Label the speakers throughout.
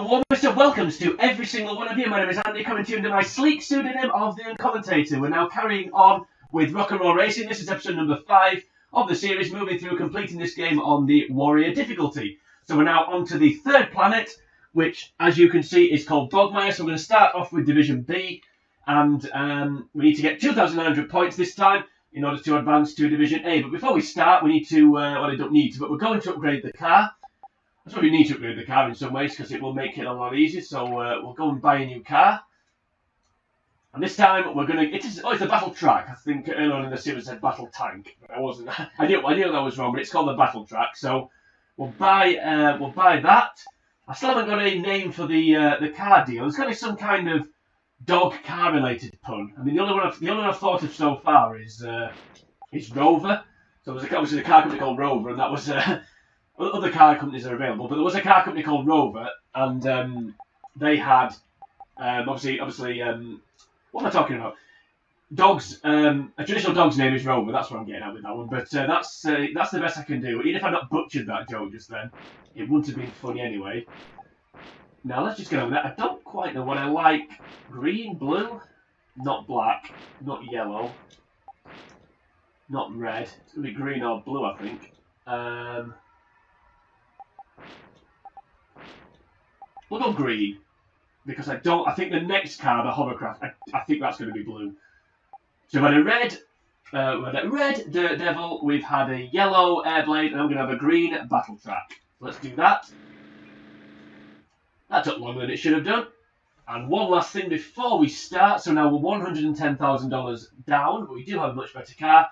Speaker 1: The warmest of welcomes to every single one of you. My name is Andy, coming to you under my sleek pseudonym of the Commentator. We're now carrying on with Rock and Roll Racing. This is episode number 5 of the series, moving through completing this game on the Warrior difficulty. So we're now on to the third planet, which, as you can see, is called Bogmire. So we're going to start off with Division B, and we need to get 2,900 points this time in order to advance to Division A. But before we start, we need to, well, I don't need to, but we're going to upgrade the car. That's why we need to upgrade the car in some ways, because it will make it a lot easier. So we'll go and buy a new car. And this time we're going to... it's a battle track. I think earlier on in the series it said battle tank. But I wasn't... I knew that was wrong, but it's called the battle track. So we'll buy that. I still haven't got a name for the car deal. There's got to be some kind of dog car related pun. I mean, the only one I've thought of so far is Rover. So there's obviously a car company called Rover, and that was... other car companies are available, but there was a car company called Rover, and they had obviously what am I talking about? Dogs. A traditional dog's name is Rover. That's what I'm getting at with that one. But that's the best I can do. Even if I not butchered that joke just then, it wouldn't have been funny anyway. Now let's just get on with that. I don't quite know what I like. Green, blue, not black, not yellow, not red. It's gonna be green or blue, I think. We'll go green, because I think the next car, the hovercraft, I think that's going to be blue. So we've had a red Dirt Devil, we've had a yellow Airblade, and I'm going to have a green Battle Track. Let's do that. That took longer than it should have done. And one last thing before we start, so now we're $110,000 down, but we do have a much better car.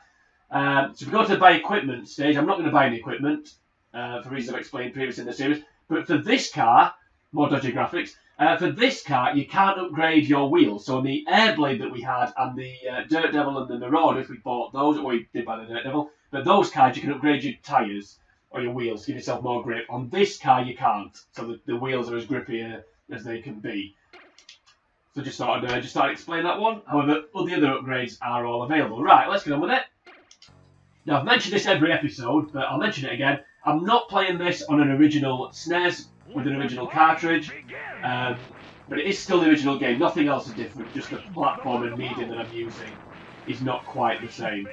Speaker 1: So we go to the buy equipment stage. I'm not going to buy any equipment, for reasons I've explained previously in the series, but for this car, more dodgy graphics. For this car, you can't upgrade your wheels. So on the Airblade that we had, and the Dirt Devil and the Marauder, if we bought those, or we did buy the Dirt Devil, but those cars you can upgrade your tyres or your wheels, give yourself more grip. On this car, you can't. So the wheels are as grippy as they can be. So just thought I'd explain that one. However, all the other upgrades are all available. Right, let's get on with it. Now, I've mentioned this every episode, but I'll mention it again. I'm not playing this on an original SNES with an original cartridge, but it is still the original game. Nothing else is different. Just the platform and medium that I'm using is not quite the same.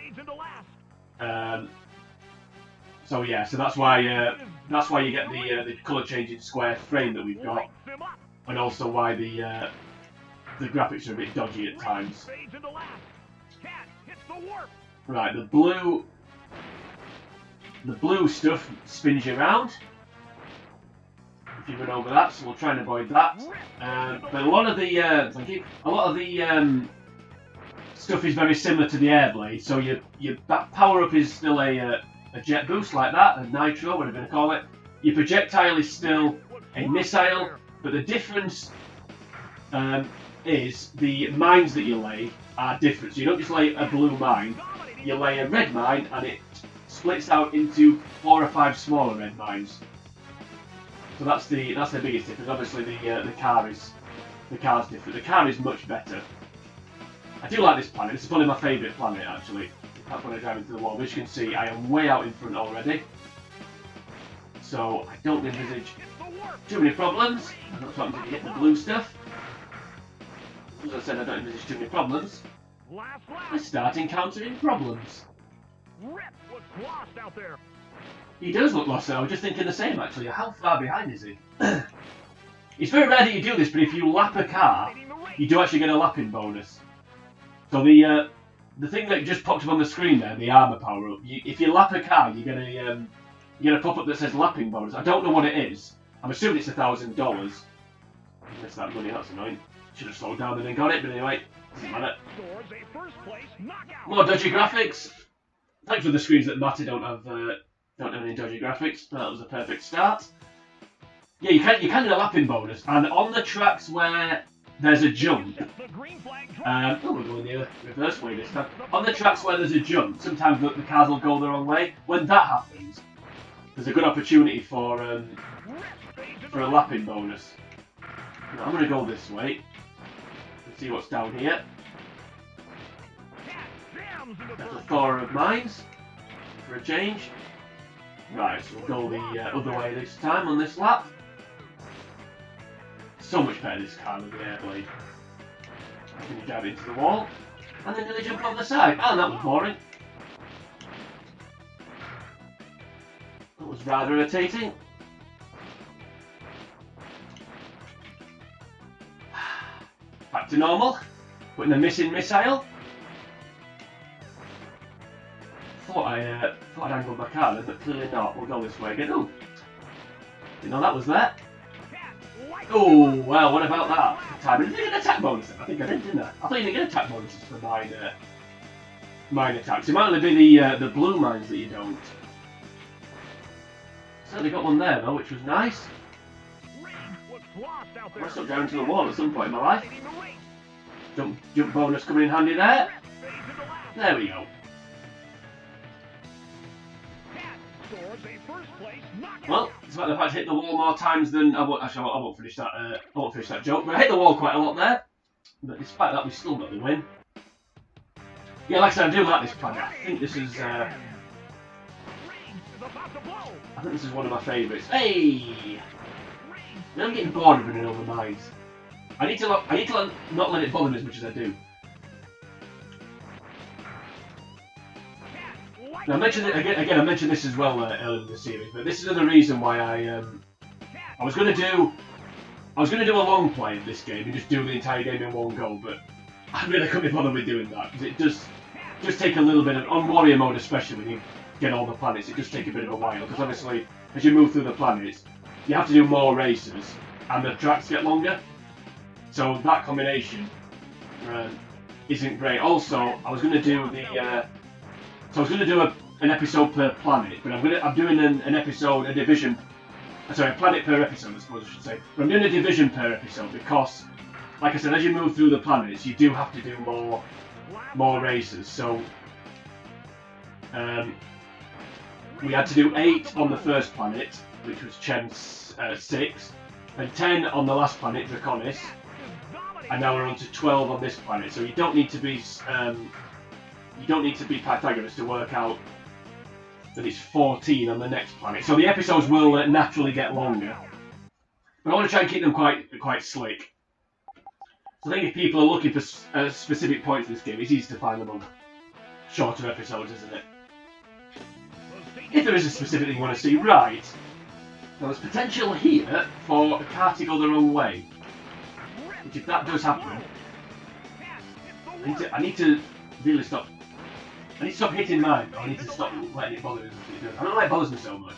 Speaker 1: So yeah, so that's why you get the colour changing square frame that we've got, and also why the graphics are a bit dodgy at times. Right, the blue stuff spins you around. If you run over that, so we'll try and avoid that. But a lot of the stuff is very similar to the Airblade. So your power up is still a jet boost like that, a nitro, whatever you call it. Your projectile is still a missile, but the difference is the mines that you lay are different. So you don't just lay a blue mine, you lay a red mine, and it splits out into 4 or 5 smaller red mines. So that's the biggest difference. Obviously, the car's different. The car is much better. I do like this planet. This is probably my favourite planet, actually. That's when I drive into the wall. As you can see, I am way out in front already. So I don't envisage too many problems. I'm not starting to get the blue stuff. As I said, I don't envisage too many problems. I start encountering problems. He does look lost though. I was just thinking the same actually. How far behind is he? It's very rare that you do this, but if you lap a car, you do actually get a lapping bonus. So the thing that just popped up on the screen there, the armor power up. If you lap a car, you get a pop up that says lapping bonus. I don't know what it is. I'm assuming it's $1,000. I missed that money. That's annoying. Should have slowed down and then got it, but anyway, doesn't matter. More dodgy graphics. Thanks for the screens that matter. Don't have any dodgy graphics. That was a perfect start. Yeah, you can do a lapping bonus, and on the tracks where there's a jump, we're going the reverse way this time. On the tracks where there's a jump, sometimes the cars will go the wrong way. When that happens, there's a good opportunity for a lapping bonus. Now, I'm going to go this way. Let's see what's down here. There's a Thor of mines for a change. Right, so we'll go the other way this time on this lap. So much better this car than the Airblade. Can you drive it into the wall? And then nearly jump over the side. And that was boring. That was rather irritating. Back to normal. Putting the missing missile. Thought I'd angled my car then, but clearly not. We'll go this way again. Oh, didn't know that was there. Oh, well, what about that? Timing. Did I get attack bonus? I think I did, didn't I? I thought you didn't get attack bonuses for mine attacks. It might only be the blue mines that you don't. Certainly got one there though, which was nice. I must have down to the wall at some point in my life. Jump bonus coming in handy there. There we go. Well, it's about the fact I hit the wall more times than I won't finish that. I won't finish that joke. But I hit the wall quite a lot there. But despite that, we still got the win. Yeah, like I said, I do like this planet. I think this is. I think this is one of my favourites. Hey! Now I'm getting bored of running over mines. I need to not let it bother me as much as I do. Now, I mentioned it again. I mentioned this as well earlier in the series, but this is another reason why I was going to do a long play of this game and just do the entire game in one go, but I really couldn't be bothered with doing that because it does take a little bit of, on warrior mode especially when you get all the planets, it does take a bit of a while because obviously as you move through the planets, you have to do more races and the tracks get longer, so that combination isn't great. Also, I was going to do an episode per planet, but I'm doing a division. Sorry, a planet per episode, I suppose I should say. But I'm doing a division per episode because, like I said, as you move through the planets, you do have to do more races. So we had to do 8 on the first planet, which was Chen 6, and 10 on the last planet, Draconis, and now we're on to 12 on this planet. So you don't need to be Pythagoras to work out that it's 14 on the next planet. So the episodes will naturally get longer. But I want to try and keep them quite slick. So I think if people are looking for specific points in this game, it's easy to find them on shorter episodes, isn't it? If there is a specific thing you want to see, right. Now there's potential here for a car to go the wrong way. Which if that does happen, I need to really stop. I need to stop hitting mine, or I need to stop letting it bother me. I don't know why it bothers me so much.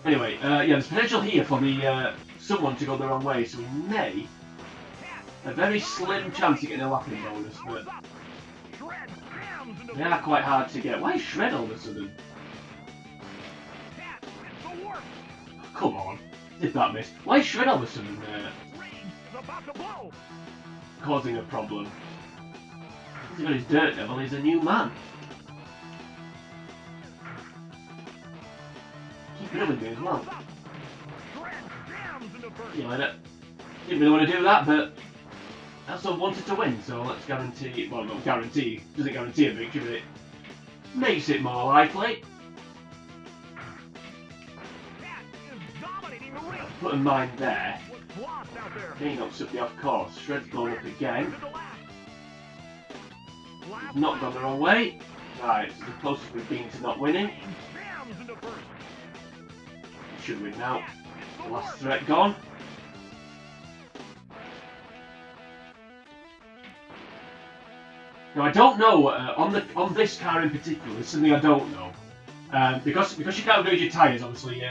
Speaker 1: Anyway, yeah, there's potential here for the someone to go the wrong way, so we may a very slim chance of getting a lapping bonus, but they are quite hard to get. Why is Shred all of a sudden? Come on, did that miss? Why is Shred all of a sudden causing a problem? He's got his Dirt Devil, he's a new man. Keep it up with me as well. See you later. Didn't really want to do that, but I also wanted to win, so let's guarantee, well not guarantee, doesn't guarantee a victory, but it makes it more likely. Putting mine there. He knocks up the off course. Shred's blown up again. Not gone the wrong way. Right, it's the closest we've been to not winning. Should win now. The last threat gone. Now I don't know on this car in particular. It's something I don't know. Because you can't upgrade your tyres. Obviously,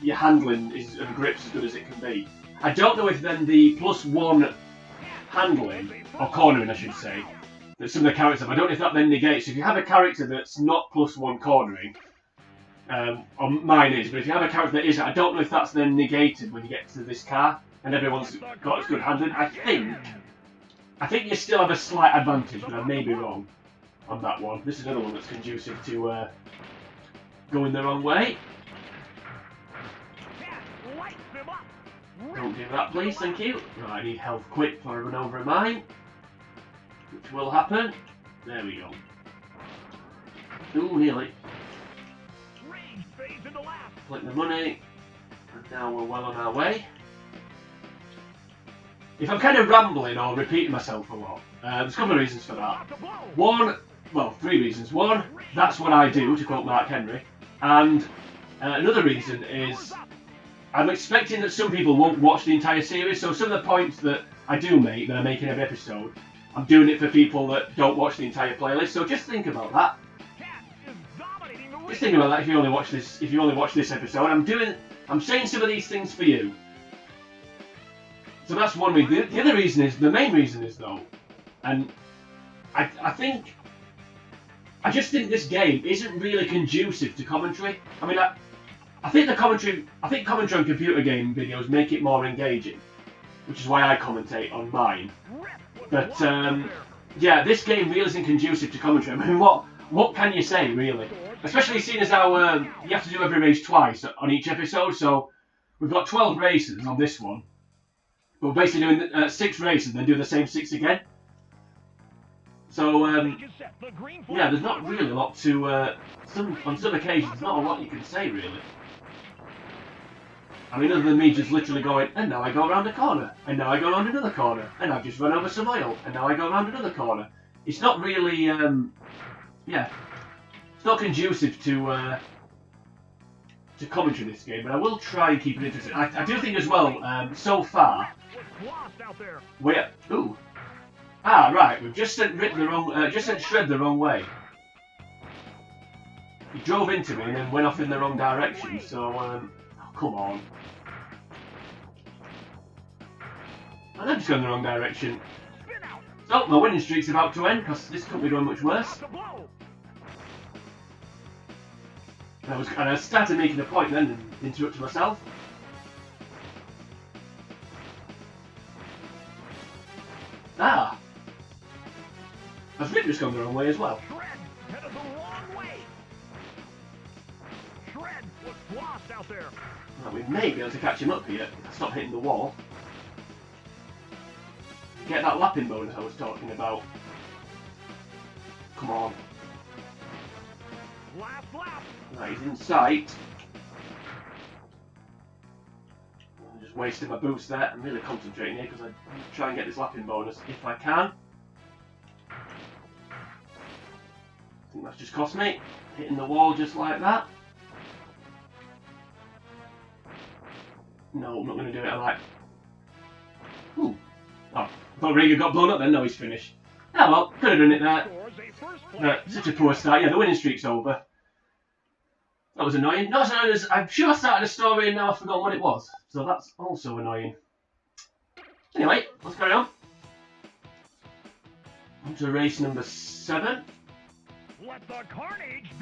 Speaker 1: your handling and grip's as good as it can be. I don't know if then the +1 handling or cornering, I should say, that some of the characters have. I don't know if that then negates. If you have a character that's not +1 cornering, or mine is, but if you have a character that isn't, I don't know if that's then negated when you get to this car and everyone's got as good handling. I think you still have a slight advantage, but I may be wrong on that one. This is another one that's conducive to going the wrong way. Don't do that, please, thank you. Right, I need health quick before I run over a mine. Which will happen. There we go. Ooh, nearly. Click the money. And now we're well on our way. if I'm kind of rambling or repeating myself a lot, there's a couple of reasons for that. One, well, three reasons. One, that's what I do, to quote Mark Henry. And another reason is I'm expecting that some people won't watch the entire series, so some of the points that I do make, that I make in every episode, I'm doing it for people that don't watch the entire playlist, so just think about that. Just think about that if you only watch this episode. I'm saying some of these things for you. So that's one reason. The other reason is, the main reason is though, and I just think this game isn't really conducive to commentary. I mean, I think commentary on computer game videos make it more engaging, which is why I commentate on mine. But yeah, this game really isn't conducive to commentary. I mean, what can you say really? Especially seeing as how you have to do every race twice on each episode. So we've got 12 races on this one. We're basically doing 6 races, then do the same 6 again. So yeah, there's not really a lot to. On some occasions, not a lot you can say really. I mean, other than me just literally going, and now I go around a corner, and now I go around another corner, and I've just run over some oil, and now I go around another corner. It's not really, yeah, it's not conducive to commentary this game, but I will try and keep it interesting. I do think as well, so far, ooh, right, we've just sent Shred the wrong way. He drove into me and then went off in the wrong direction, so, oh, come on. I'm just going the wrong direction. So, my winning streak's about to end, because this couldn't be going much worse. And I started making a point then and interrupted myself. Ah! Has Rip just gone the wrong way as well? Well, we may be able to catch him up here if I stop hitting the wall. Get that lapping bonus I was talking about. Come on. Right, he's in sight. I'm just wasting my boost there. I'm really concentrating here because I need to try and get this lapping bonus if I can. I think that's just cost me. Hitting the wall just like that. No, I'm not going to do it. I like. Ooh. Oh, I thought Riga got blown up then. No, he's finished. Ah, well, could have done it there. No, such a poor start. Yeah, the winning streak's over. That was annoying. Not as annoying as I'm sure I started a story and now I've forgotten what it was. So that's also annoying. Anyway, let's carry on. On to race number 7.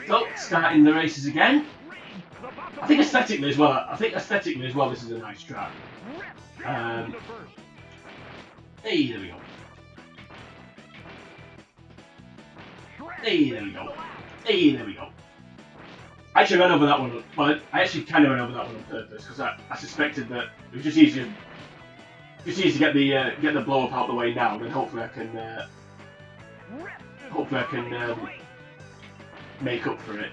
Speaker 1: So, starting the races again. I think aesthetically as well. This is a nice track. Hey, there we go. Hey, there we go. Hey, there we go. I actually ran over that one. Well, I actually kind of ran over that one on purpose because I suspected that it was just easier. Just easy to get the blow up out the way now. Then hopefully I can make up for it.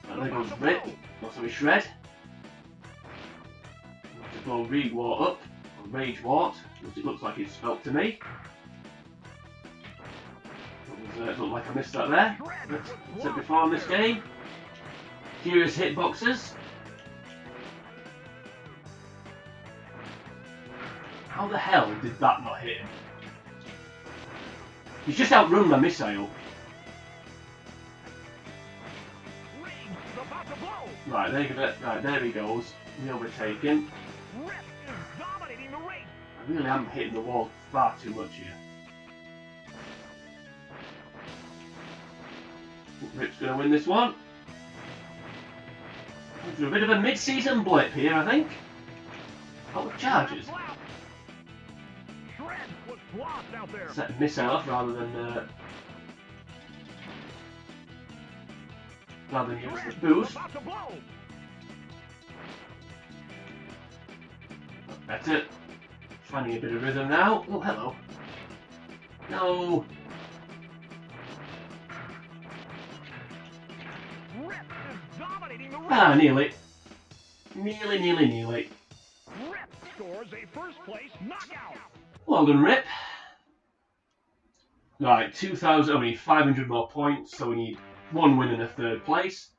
Speaker 1: And there goes Rip. Also a Shred. To blow Rage Wart up. Or Rage Wart, which it looks like it's spelt to me. It looked like I missed that there. As said before in this game. Curious hitboxes. How the hell did that not hit him? He's just outrun my missile. Right, there he goes. We overtake him. I really am hitting the wall far too much here. Rip's going to win this one. After a bit of a mid-season blip here, I think. Oh, the charges. Set a missile off rather than use the boost. Better. Finding a bit of rhythm now. Oh, hello. No. Ah, nearly. Nearly.
Speaker 2: scores a first place knockout.
Speaker 1: Well done, Rip. Right, 2,000, we need 500 more points, so we need 1 win and a 3rd place.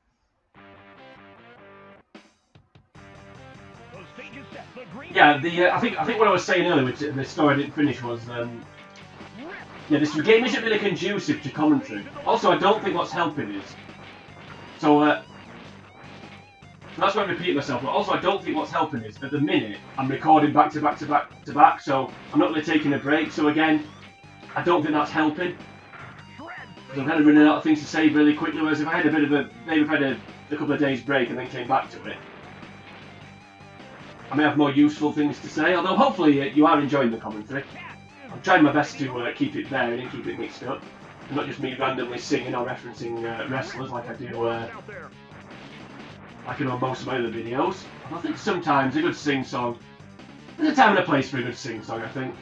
Speaker 1: Yeah, I think what I was saying earlier, which the story I didn't finish, was yeah, this game isn't really conducive to commentary. Also, I don't think what's helping is so that's why I'm repeating myself. But also, I don't think what's helping is at the minute I'm recording back to back to back to back, so I'm not really taking a break. So again, I don't think that's helping. Because I'm kind of running out of things to say really quickly. Whereas if I had a bit of a maybe if I had a couple of days break and then came back to it, I may have more useful things to say, although hopefully you are enjoying the commentary. I'm trying my best to keep it varied and keep it mixed up, and not just me randomly singing or referencing wrestlers like I do like on most of my other videos. And I think sometimes a good sing-song, there's a time and a place for a good sing-song, I think.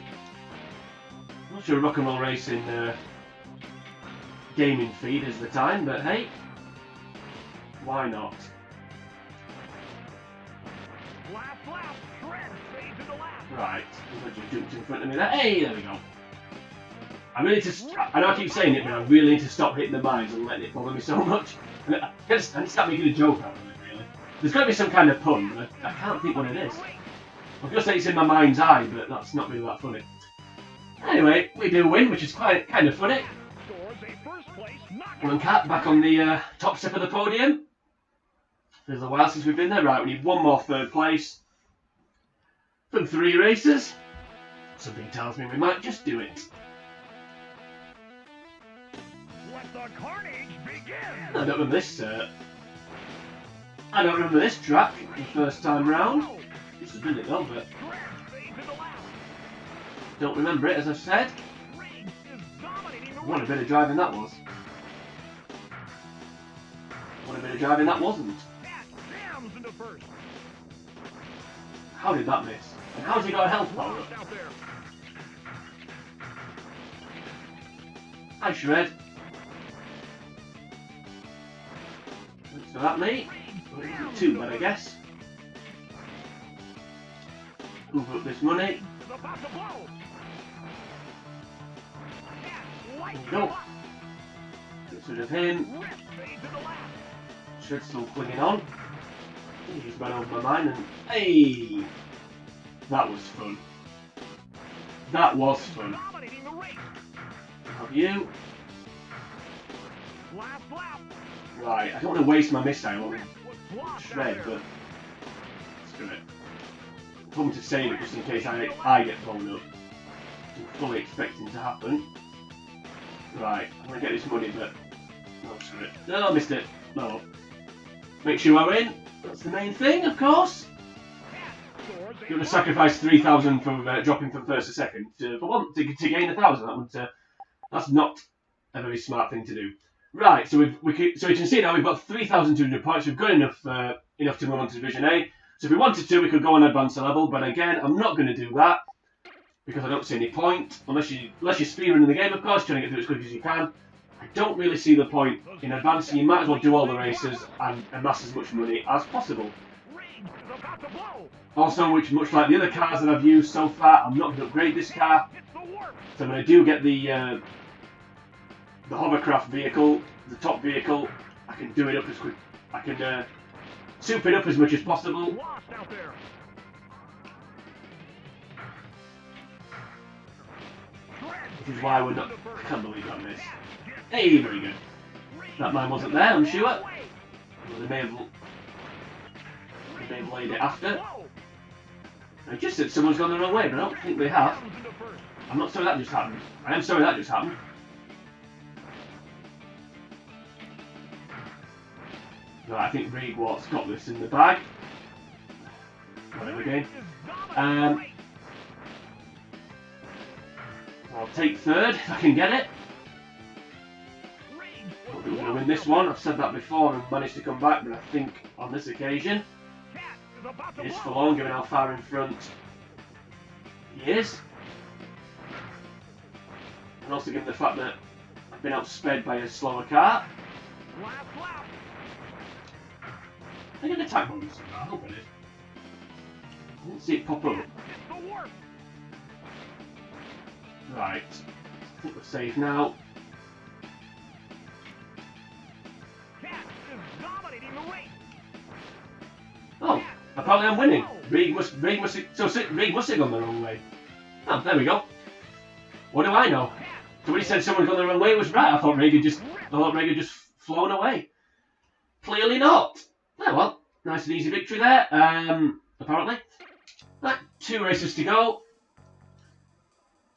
Speaker 1: I'm not sure Rock and Roll Racing gaming feed is the time, but hey, why not? Right, I just jumped in front of me there. Hey, there we go. I really I know I keep saying it, but I really need to stop hitting the mines and letting it bother me so much. I need to start making a joke out of it, really. There's got to be some kind of pun, but I can't think what it is. I was going to say it's in my mind's eye, but that's not really that funny. Anyway, we do win, which is quite kind of funny. One cat back on the top step of the podium. There's a while since we've been there. Right, we need 1 more 3rd place. From 3 races. Something tells me we might just do it.
Speaker 2: Let the carnage begin.
Speaker 1: I don't remember this. I don't remember this track the first time round. This has been it though, but don't remember it as I've said. What a bit of driving that was. What a bit of driving that wasn't. How did that miss? And how's he got a health power up? Hi, Shred. Thanks for that, mate. Well, it isn't too bad, I guess. Move up this money. There we go. Get rid of him. Shred's still clinging on. He's run over my mind and... Hey! That was fun. That was fun. Have you? Right, I don't want to waste my missile on Shred, but screw it. I told me to save it just in case I get blown up. I'm fully expecting to happen. Right, I'm going to get this money, but... Oh, screw it. No, I missed it. No. Make sure I win. That's the main thing, of course. You're going to sacrifice 3,000 from dropping from 1st to 2nd to gain 1,000. That's not a very smart thing to do. Right, so we can see now we've got 3,200 points. We've got enough to move on to Division A. So if we wanted to, we could go and advance a level. But again, I'm not going to do that because I don't see any point unless you're speedrunning the game, of course, trying to get through as quick as you can. I don't really see the point in advancing. You might as well do all the races and amass as much money as possible. Also, which much like the other cars that I've used so far, I'm not going to upgrade this car. So when I do get the hovercraft vehicle, the top vehicle, I can do it up as quick. I can soup it up as much as possible. Which is why we're not. I can't believe that miss. Hey, very good. That mine wasn't there, I'm sure. Well, they may have laid it after. I just said someone's gone the wrong way, but I don't think they have. I'm not sorry that just happened. I am sorry that just happened. Right, I think Reegwart's got this in the bag. Whatever game. I'll take 3rd if I can get it. I'm going to win this one. I've said that before and managed to come back, but I think on this occasion it is for long, given how far in front he is. And also given the fact that I've been outsped by a slower car. I get an attack bonus. I hope it is. I didn't see it pop up.
Speaker 2: It's the warp.
Speaker 1: Right. I think we're safe now.
Speaker 2: Cat is dominating the race.
Speaker 1: Oh, apparently I'm winning. Reed must have gone the wrong way. Oh, there we go. What do I know? Somebody said someone gone the wrong way. It was right. I thought Reed had just flown away. Clearly not. Oh well, nice and easy victory there. Apparently. Right, 2 races to go.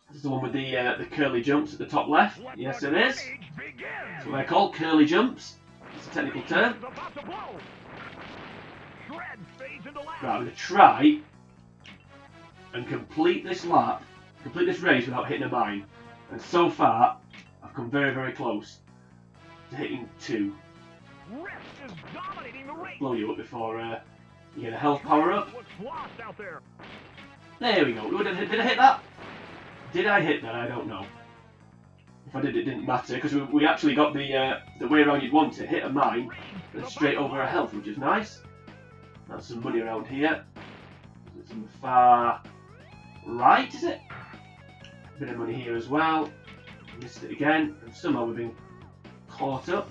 Speaker 1: This is the one with the curly jumps at the top left. Yes, it is. That's what they're called, curly jumps. It's a technical term. Right, I'm going to try and complete this race without hitting a mine. And so far, I've come very, very close to hitting 2. Blow you up before you get a health power up. There we go. Did I hit that? Did I hit that? I don't know. If I did, it didn't matter because we actually got the way around you'd want it. Hit a mine and straight over a health, which is nice. That's some money around here. It's on the far right, is it? A bit of money here as well. Missed it again, and somehow we've been caught up.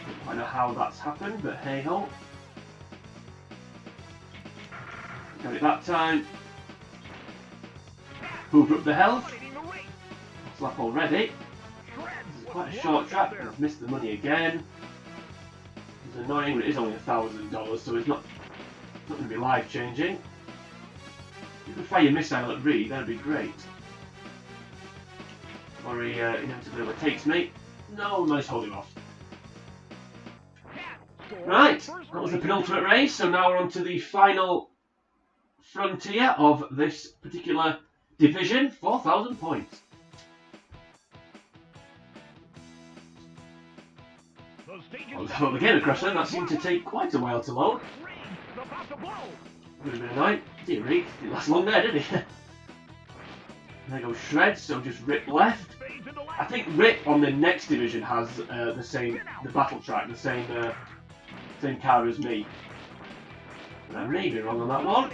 Speaker 1: Don't quite know how that's happened, but hey ho. Got it that time. Hoover up the health. Slap already. This is quite a short track, and I've missed the money again. It's annoying, but it is only $1,000, so it's not going to be life changing. If you could fire your missile at Reed, that'd be great. Or he inevitably overtakes me. No, nice holding off. Right, that was the penultimate race, so now we're on to the final frontier of this particular division, 4,000 points. Well, the game across there, that seemed to take quite a while to load. Would have been annoying. Dear Reed, didn't last long there, did he? There goes Shred, so just Rip left. I think Rip on the next division has the battle track, the same car as me. But I may be wrong on that one.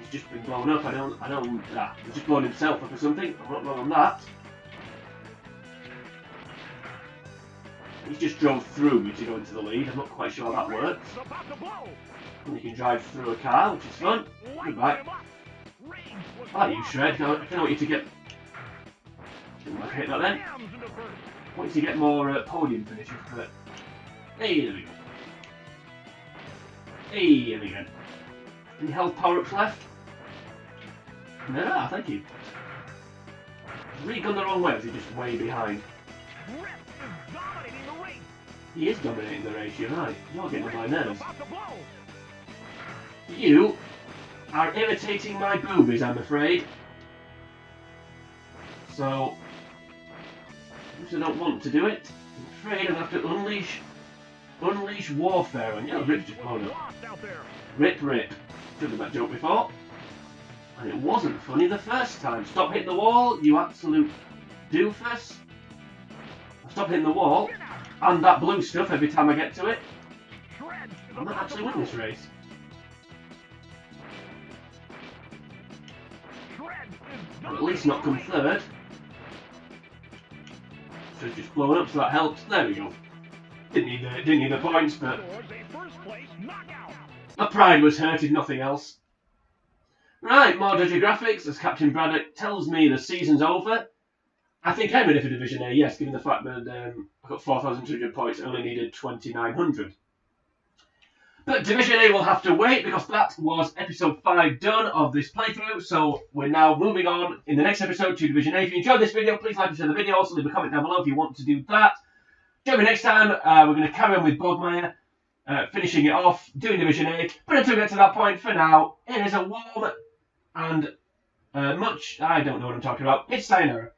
Speaker 1: He's just been blown up. He's just blown himself up or something. I'm not wrong on that. He's just drove through me to go into the lead. I'm not quite sure how that works. And you can drive through a car, which is fun. Goodbye. I like you, Shred. I don't want you to get... Didn't hit that then. I want you to get more podium finishes, but... Hey, there we go. Hey, there we go. Any health power-ups left? No, thank you. Has Reed gone the wrong way, or is he just way behind? He is dominating the race, you're right. You're getting on my nerves. You are irritating my boobies, I'm afraid. So, I don't want to do it. I'm afraid I'll have to unleash warfare on you. Oh, Rip's just blown up. Rip. I've done that joke before. And it wasn't funny the first time. Stop hitting the wall, you absolute doofus. Stop hitting the wall. And that blue stuff every time I get to it. I might actually win this race. Or at least not come third. So it's just blown up, so that helps. There we go. Didn't need the points, but my pride was hurt, if nothing else. Right, more dodgy graphics as Captain Braddock tells me the season's over. I think I'm ready for Division A, yes, given the fact that I got 4,200 points, I only needed 2,900. But Division A will have to wait because that was episode 5 done of this playthrough, so we're now moving on in the next episode to Division A. If you enjoyed this video, please like and share the video. Also leave a comment down below if you want to do that. Join me next time. We're going to carry on with Bogmire, finishing it off, doing Division A. But until we get to that point, for now, it is a warm and much, I don't know what I'm talking about. It's sayonara.